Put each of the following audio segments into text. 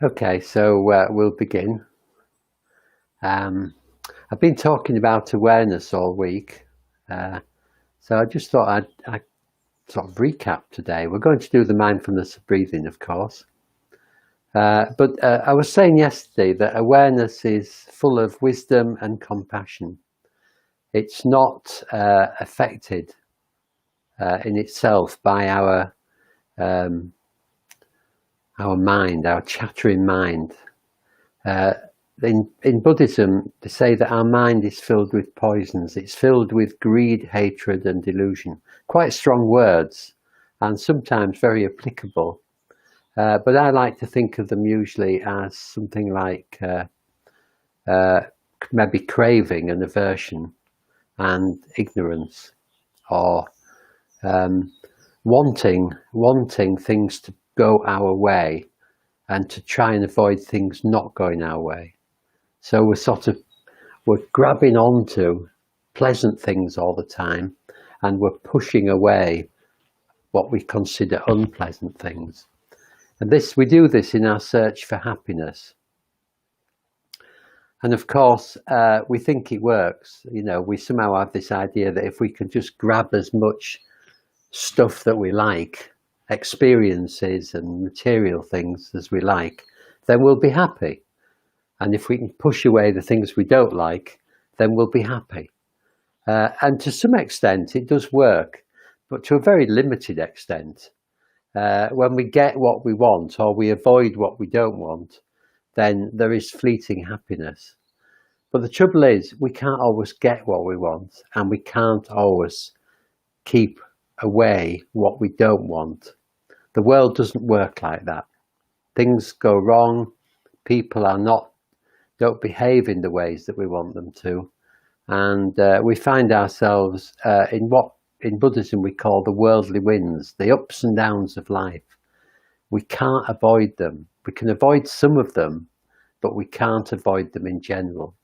Okay, so we'll begin. I've been talking about awareness all week, uh, so I just thought I'd sort of recap today. We're going to do the mindfulness of breathing, of course, but I was saying yesterday that awareness is full of wisdom and compassion. It's not affected in itself by um, our mind, our chattering mind. Uh, in Buddhism, they say that our mind is filled with poisons. It's filled with greed, hatred, and delusion. Quite strong words, and sometimes very applicable. But I like to think of them usually as something like uh, maybe craving and aversion and ignorance, or um, wanting things to go our way and to try and avoid things not going our way. So we're grabbing onto pleasant things all the time, and we're pushing away what we consider unpleasant things. And we do this in our search for happiness. And of course, we think it works. We somehow have this idea that if we can just grab as much stuff that we like, experiences and material things as we like, then we'll be happy. And if we can push away the things we don't like, then we'll be happy. And to some extent, it does work, but to a very limited extent. When we get what we want or we avoid what we don't want, then there is fleeting happiness. But the trouble is, we can't always get what we want, and we can't always keep away what we don't want. The world doesn't work like that. Things go wrong. People don't behave in the ways that we want them to, and we find ourselves in what in Buddhism we call the worldly winds, the ups and downs of life. We can't avoid them. We can avoid some of them, but we can't avoid them in general.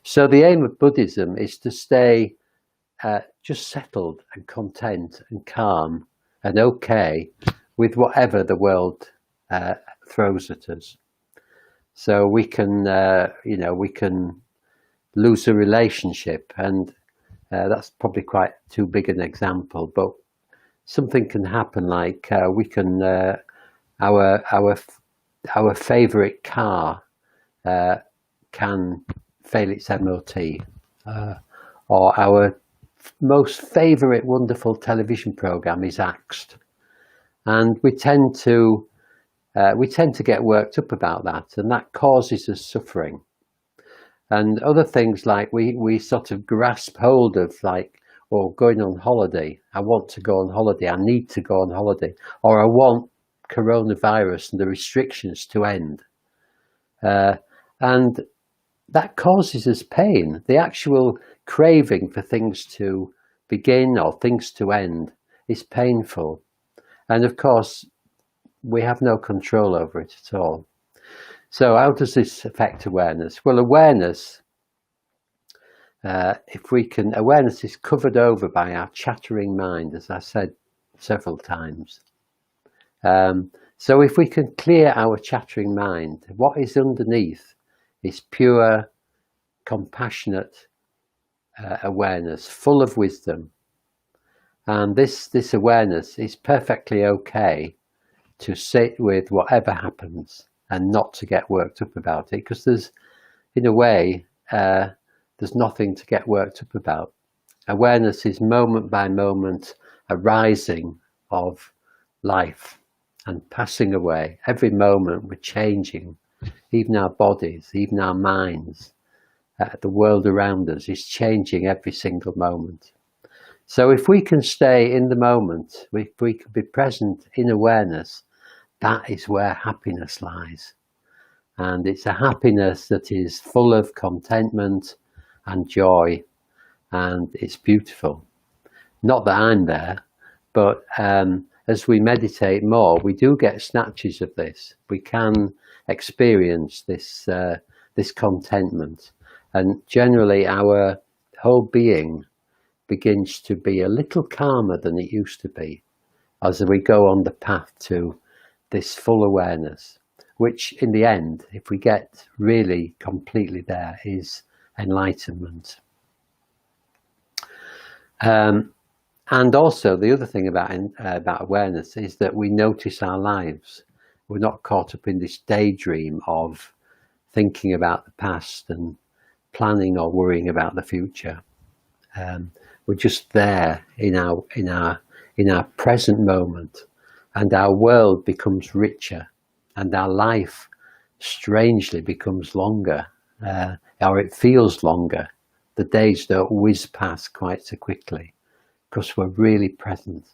So the aim of Buddhism is to stay just settled and content and calm and okay with whatever the world throws at us. So we can lose a relationship, and that's probably quite too big an example, but something can happen like we can our favorite car can fail its MOT, or our most favorite wonderful television program is axed, and we tend to get worked up about that, and that causes us suffering. And other things like we sort of grasp hold of, like, or going on holiday. I want to go on holiday. I need to go on holiday. Or I want coronavirus and the restrictions to end. And that causes us pain. The actual craving for things to begin or things to end is painful. And of course, we have no control over it at all. So how does this affect awareness? Well, awareness is covered over by our chattering mind, as I said several times. So if we can clear our chattering mind, what is underneath is pure, compassionate awareness, full of wisdom. And this awareness is perfectly okay to sit with whatever happens and not to get worked up about it, because there's nothing to get worked up about. Awareness is moment by moment a rising of life and passing away. Every moment we're changing, even our bodies, even our minds. The world around us is changing every single moment. So if we can stay in the moment, if we can be present in awareness, that is where happiness lies. And it's a happiness that is full of contentment and joy, and it's beautiful. Not that I'm there, but as we meditate more, we do get snatches of this. We can experience this contentment, and generally our whole being begins to be a little calmer than it used to be as we go on the path to this full awareness. which in the end, if we get really completely there, is enlightenment. And also the other thing about awareness is that we notice our lives. We're not caught up in this daydream of thinking about the past and planning or worrying about the future. We're just there in our present moment, and our world becomes richer, and our life strangely becomes longer, or it feels longer. The days don't whiz past quite so quickly because we're really present.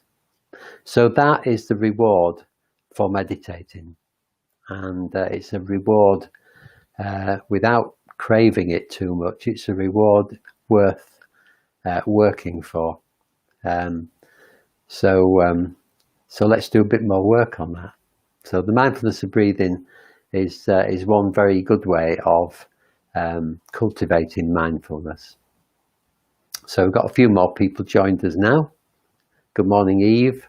So that is the reward for meditating, and it's a reward without craving it too much. It's a reward worth working for. So let's do a bit more work on that. So the mindfulness of breathing is one very good way of cultivating mindfulness. So we've got a few more people joined us now. Good morning, Eve,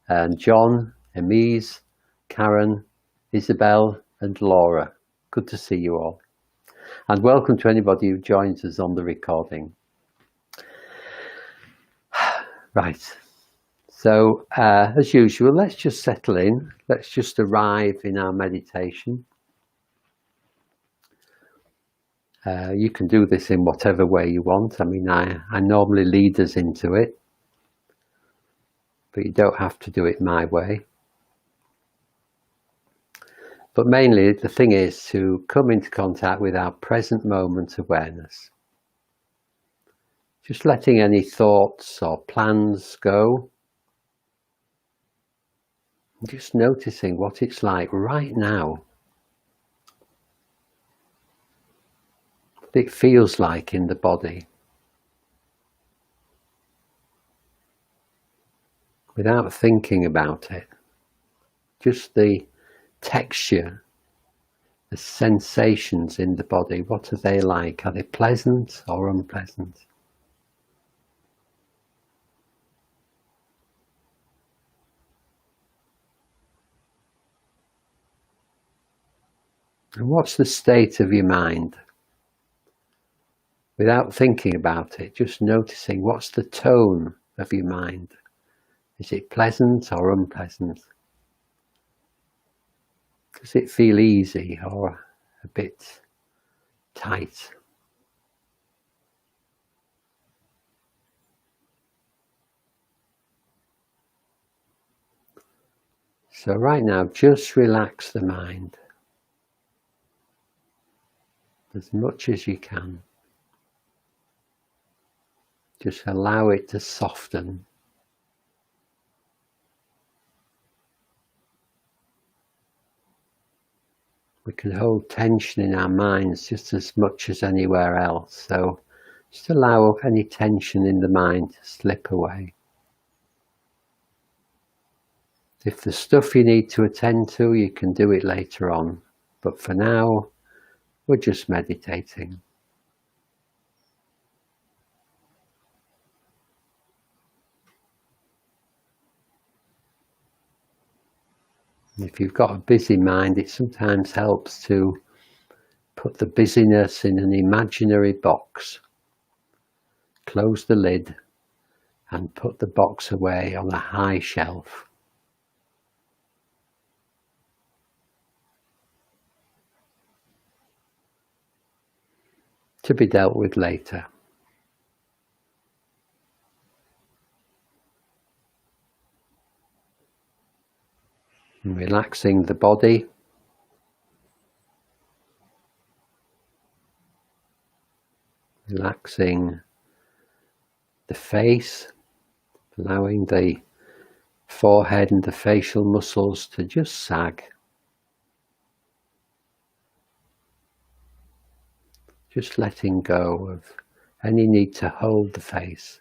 and John, Emise, Karen, Isabel, and Laura. Good to see you all. And welcome to anybody who joins us on the recording. Right. So, as usual, let's just settle in. Let's just arrive in our meditation. You can do this in whatever way you want. I mean, I normally lead us into it, but you don't have to do it my way. But mainly the thing is to come into contact with our present moment awareness. Just letting any thoughts or plans go. Just noticing what it's like right now. What it feels like in the body. Without thinking about it. Just the texture, the sensations in the body. What are they like? Are they pleasant or unpleasant? And what's the state of your mind? Without thinking about it, just noticing what's the tone of your mind. Is it pleasant or unpleasant? Does it feel easy or a bit tight? So right now, just relax the mind as much as you can. Just allow it to soften. We can hold tension in our minds just as much as anywhere else. So just allow any tension in the mind to slip away. If there's stuff you need to attend to, you can do it later on. But for now, we're just meditating. If you've got a busy mind, it sometimes helps to put the busyness in an imaginary box. Close the lid and put the box away on a high shelf. To be dealt with later. And relaxing the body. Relaxing the face, allowing the forehead and the facial muscles to just sag. Just letting go of any need to hold the face.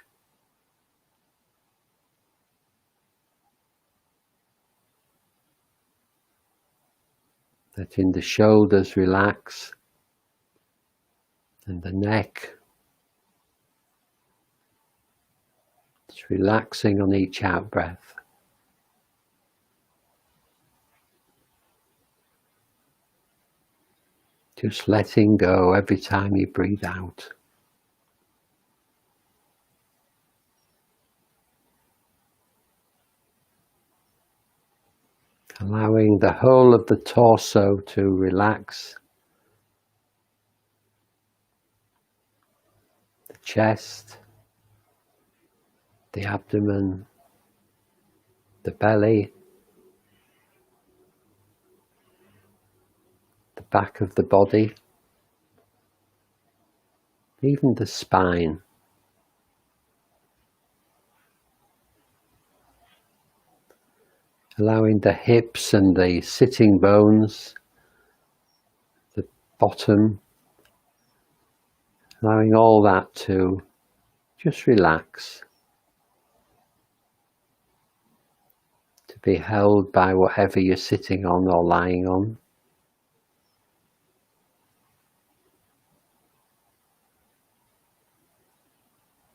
Letting the shoulders relax and the neck. Just relaxing on each out breath. Just letting go every time you breathe out. Allowing the whole of the torso to relax. The chest, the abdomen, the belly, the back of the body, even the spine. Allowing the hips and the sitting bones, the bottom, allowing all that to just relax, to be held by whatever you're sitting on or lying on.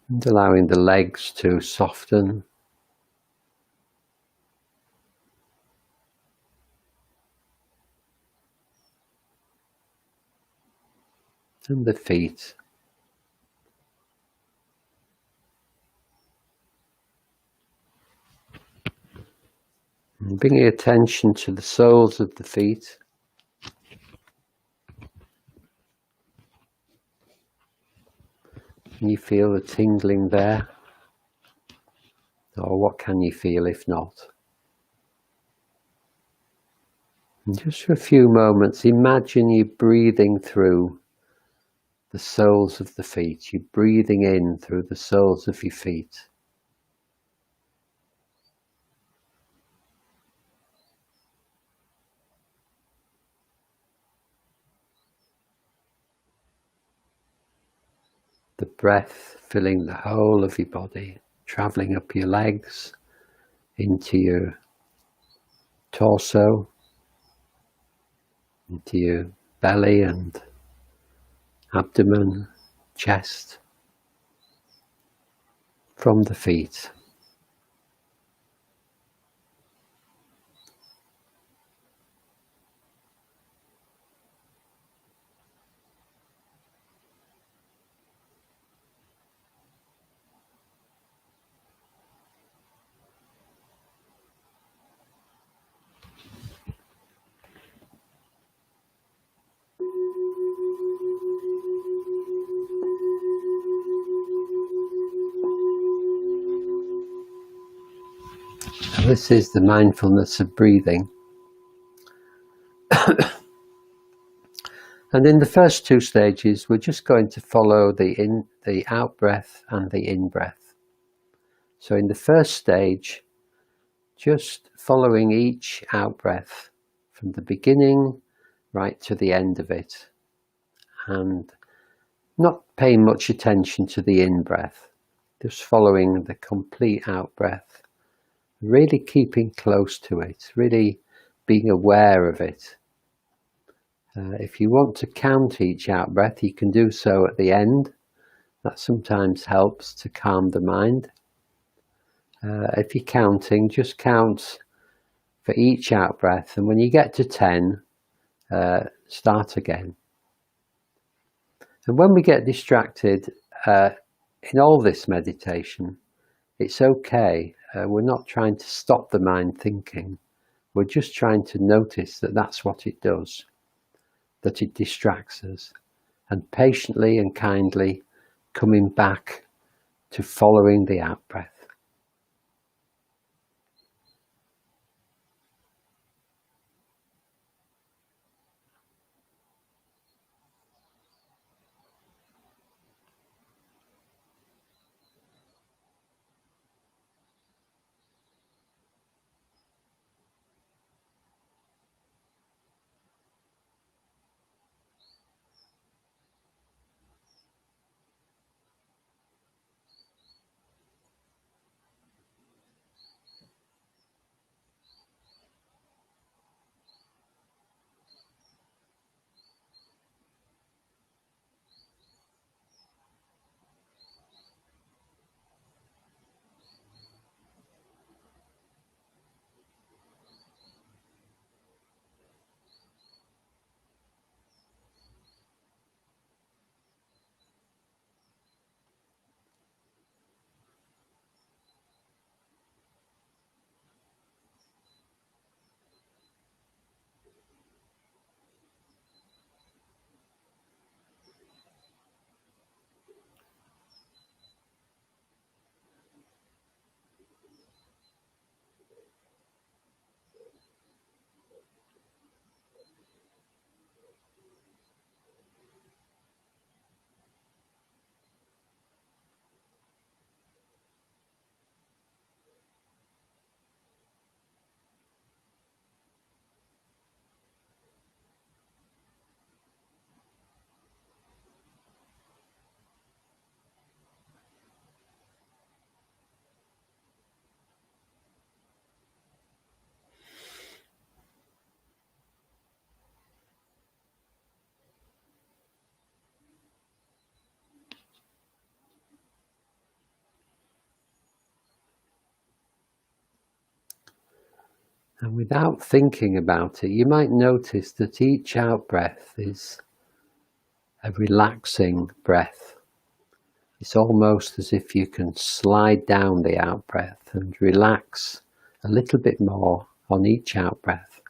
And allowing the legs to soften. And the feet. And bringing attention to the soles of the feet. Can you feel the tingling there? Or what can you feel if not? And just for a few moments, imagine you breathing through the soles of the feet. You're breathing in through the soles of your feet. The breath filling the whole of your body, travelling up your legs, into your torso, into your belly and abdomen, chest, from the feet. And this is the mindfulness of breathing. And in the first two stages, we're just going to follow the out breath and the in breath. So in the first stage, just following each out breath from the beginning right to the end of it, and not paying much attention to the in breath, just following the complete out breath, really keeping close to it, really being aware of it. If you want to count each out breath, you can do so at the end. That sometimes helps to calm the mind. If you're counting, just count for each out breath, and when you get to 10, start again. And when we get distracted in all this meditation, it's okay. We're not trying to stop the mind thinking. We're just trying to notice that that's what it does, that it distracts us, and patiently and kindly coming back to following the out breath. And without thinking about it, you might notice that each out-breath is a relaxing breath. It's almost as if you can slide down the out-breath and relax a little bit more on each out-breath.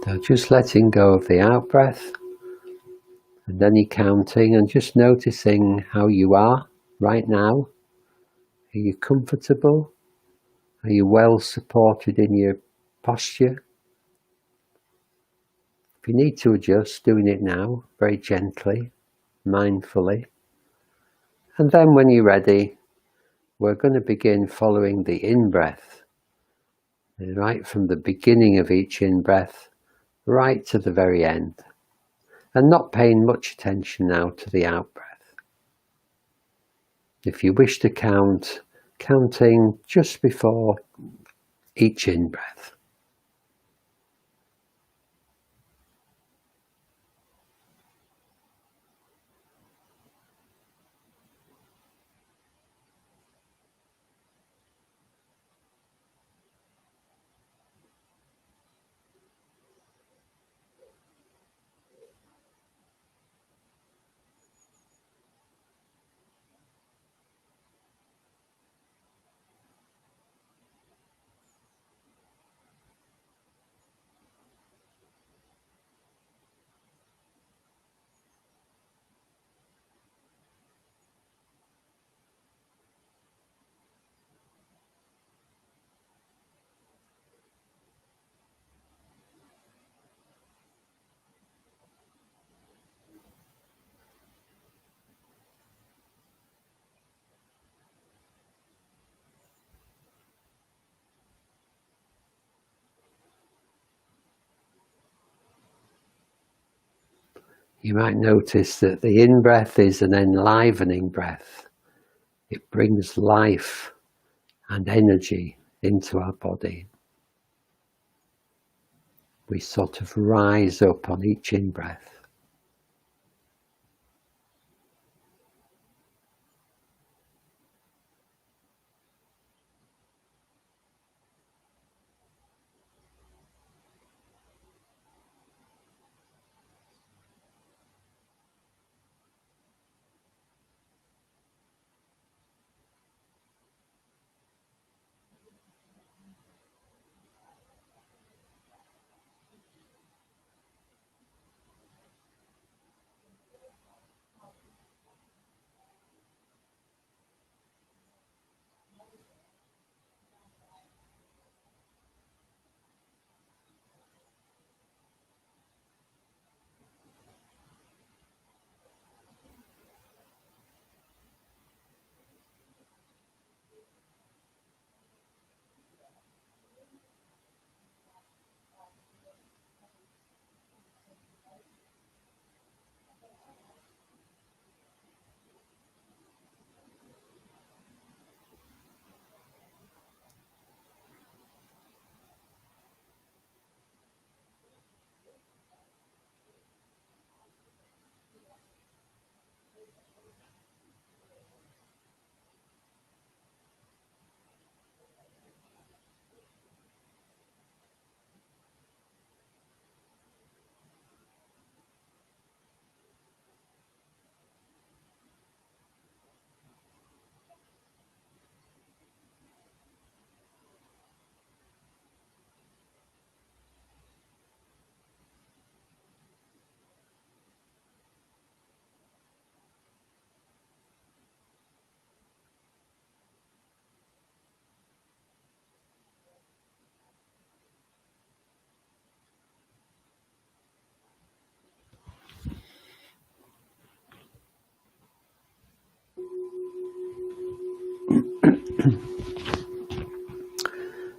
So just letting go of the out-breath and any counting, and just noticing how you are right now. Are you comfortable? Are you well supported in your posture? If you need to adjust, doing it now, very gently, mindfully. And then when you're ready, we're going to begin following the in-breath, right from the beginning of each in-breath, right to the very end. And not paying much attention now to the out-breath. If you wish to count, counting just before each in-breath. You might notice that the in-breath is an enlivening breath. It brings life and energy into our body. We sort of rise up on each in-breath.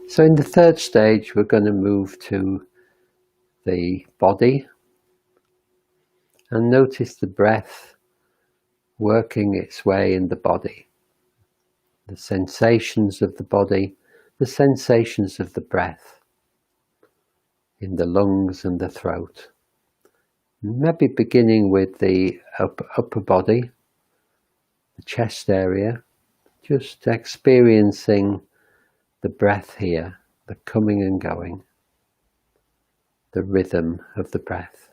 So in the third stage, we're going to move to the body and notice the breath working its way in the body, the sensations of the body, the sensations of the breath in the lungs and the throat. Maybe beginning with the upper body, the chest area, just experiencing the breath here, the coming and going, the rhythm of the breath.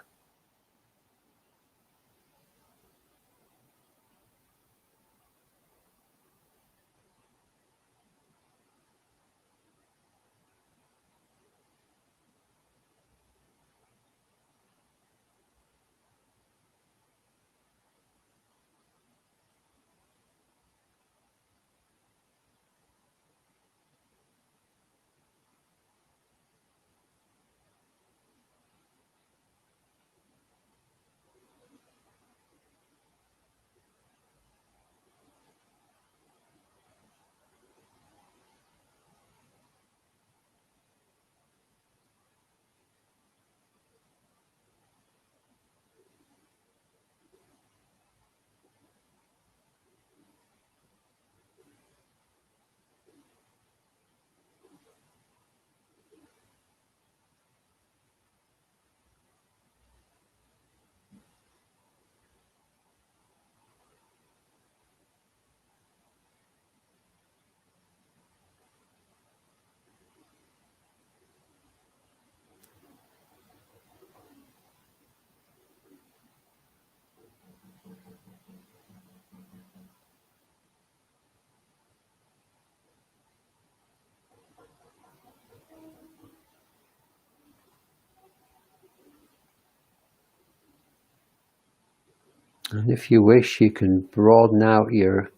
And if you wish, you can broaden out your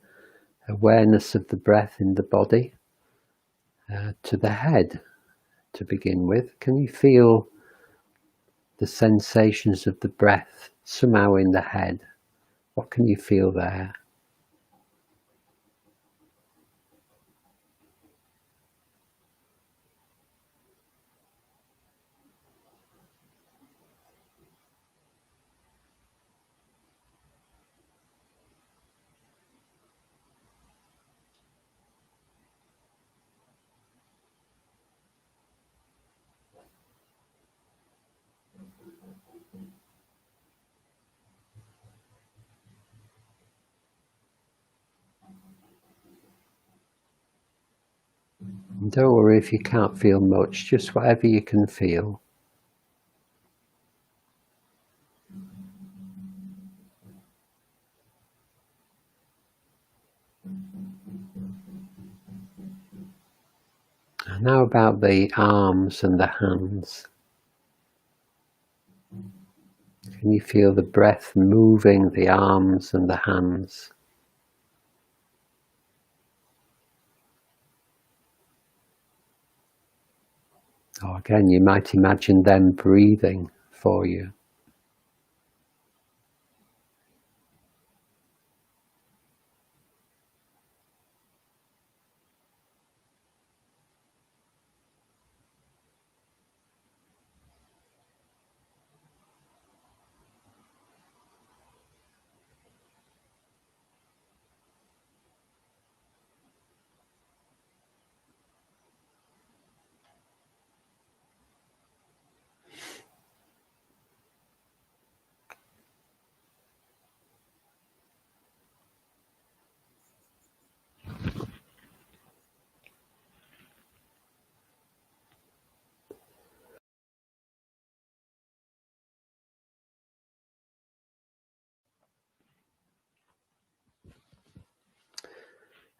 awareness of the breath in the body to the head to begin with. Can you feel the sensations of the breath somehow in the head? What can you feel there? And don't worry if you can't feel much, just whatever you can feel. And now about the arms and the hands. Can you feel the breath moving the arms and the hands? Or again, you might imagine them breathing for you.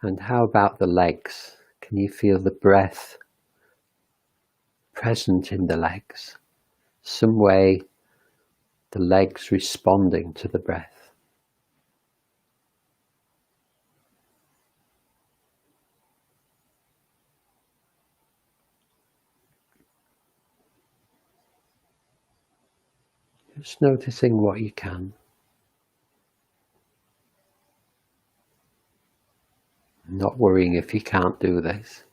And how about the legs? Can you feel the breath present in the legs? Some way the legs responding to the breath. Just noticing what you can. not worrying if you can't do this.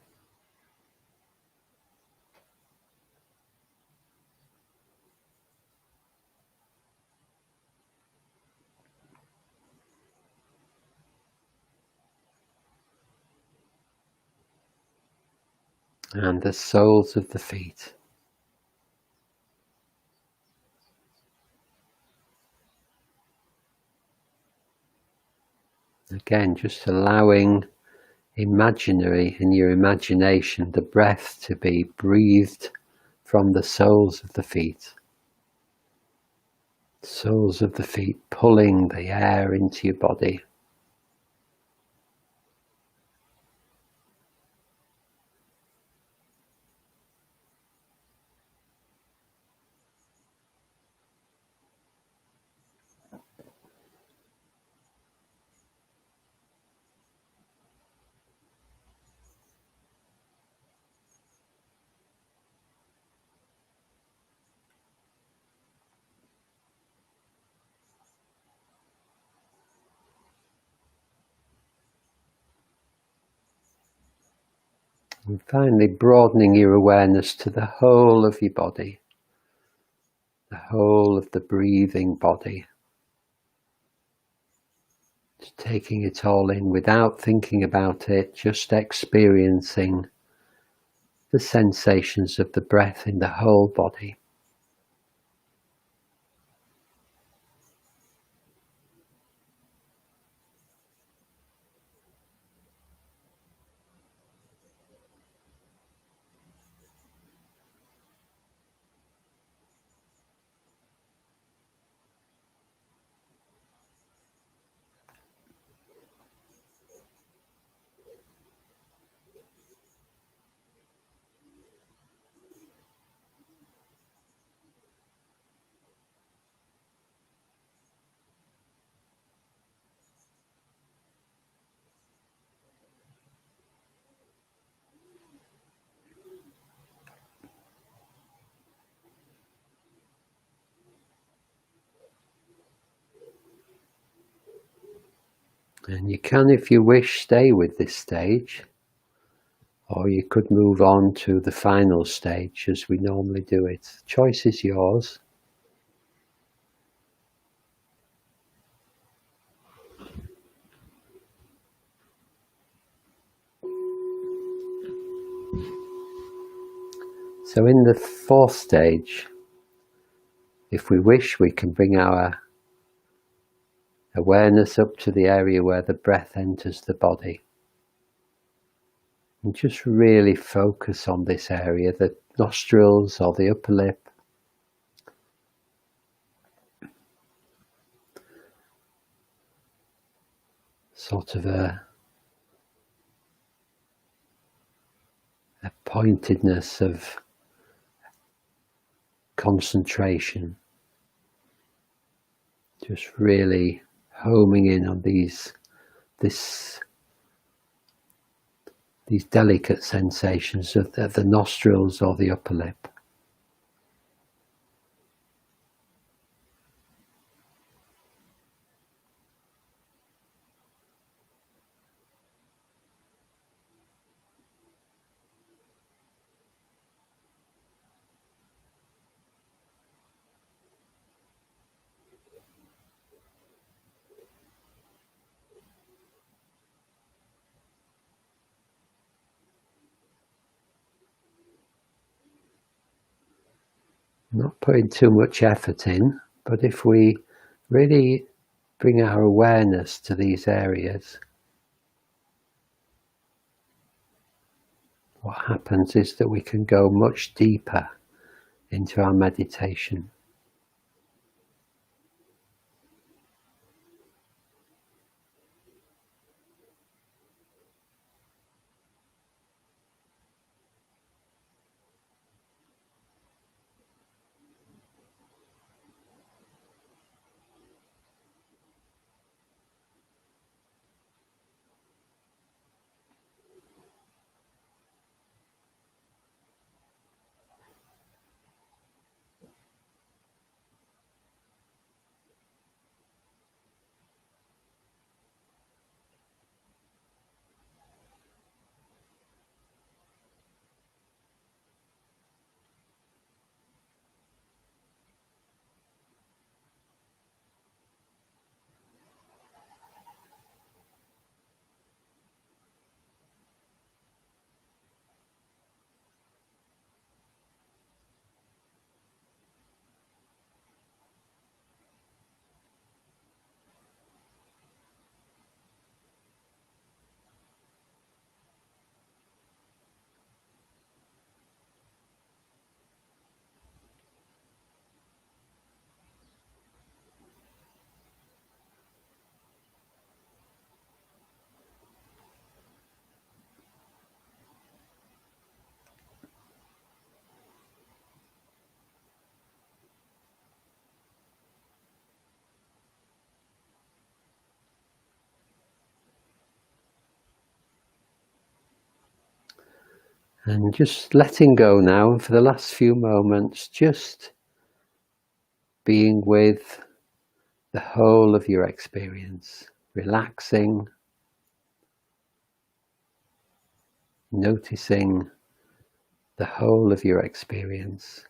And the soles of the feet. Again, just allowing imaginary, in your imagination, the breath to be breathed from the soles of the feet. Soles of the feet pulling the air into your body. And finally broadening your awareness to the whole of your body, the whole of the breathing body. Just taking it all in without thinking about it, just experiencing the sensations of the breath in the whole body. And you can, if you wish, stay with this stage, or you could move on to the final stage as we normally do it. The choice is yours. So in the fourth stage, if we wish, we can bring our awareness up to the area where the breath enters the body. And just really focus on this area, the nostrils or the upper lip. Sort of a pointedness of concentration. Just really homing in on these delicate sensations of the nostrils or the upper lip. Not putting too much effort in, but if we really bring our awareness to these areas, what happens is that we can go much deeper into our meditation. And just letting go now, and for the last few moments, just being with the whole of your experience, relaxing, noticing the whole of your experience,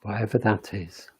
whatever that is.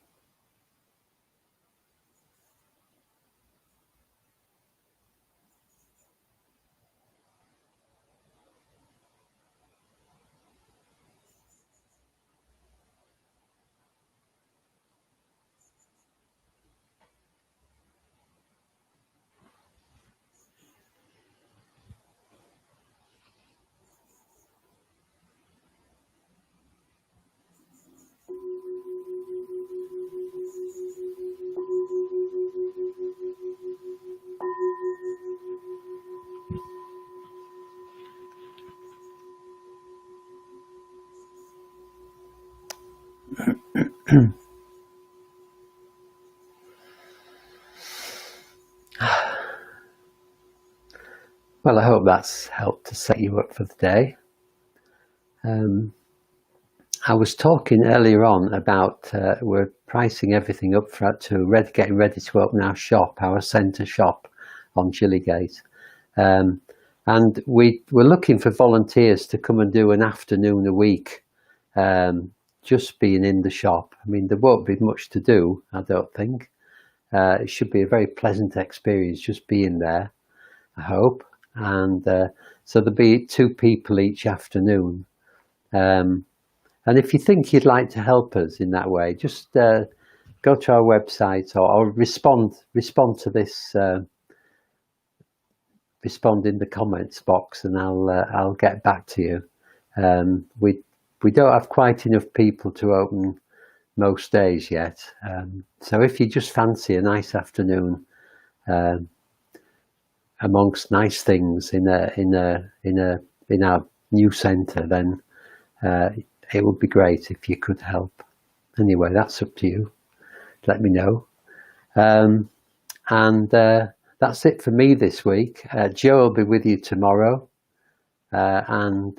Well, I hope that's helped to set you up for the day. I was talking earlier on about we're pricing everything up getting ready to open our shop, our centre shop on Chilligate. And we're looking for volunteers to come and do an afternoon a week, just being in the shop. I mean, there won't be much to do, I don't think. It should be a very pleasant experience just being there, I hope. And so there'll be 2 people each afternoon. And if you think you'd like to help us in that way, just go to our website or respond to this. Respond in the comments box, and I'll get back to you. We don't have quite enough people to open most days yet, so if you just fancy a nice afternoon amongst nice things in our new centre, then it would be great if you could help. Anyway, that's up to you. Let me know. And that's it for me this week. Jo will be with you tomorrow, and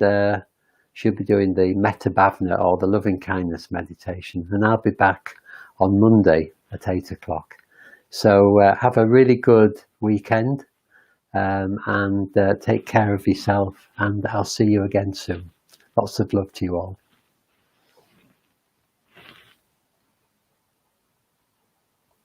she'll be doing the Metta Bhavana, or the loving kindness meditation, and I'll be back on Monday at 8 o'clock. So have a really good weekend, and take care of yourself, and I'll see you again soon. Lots of love to you all.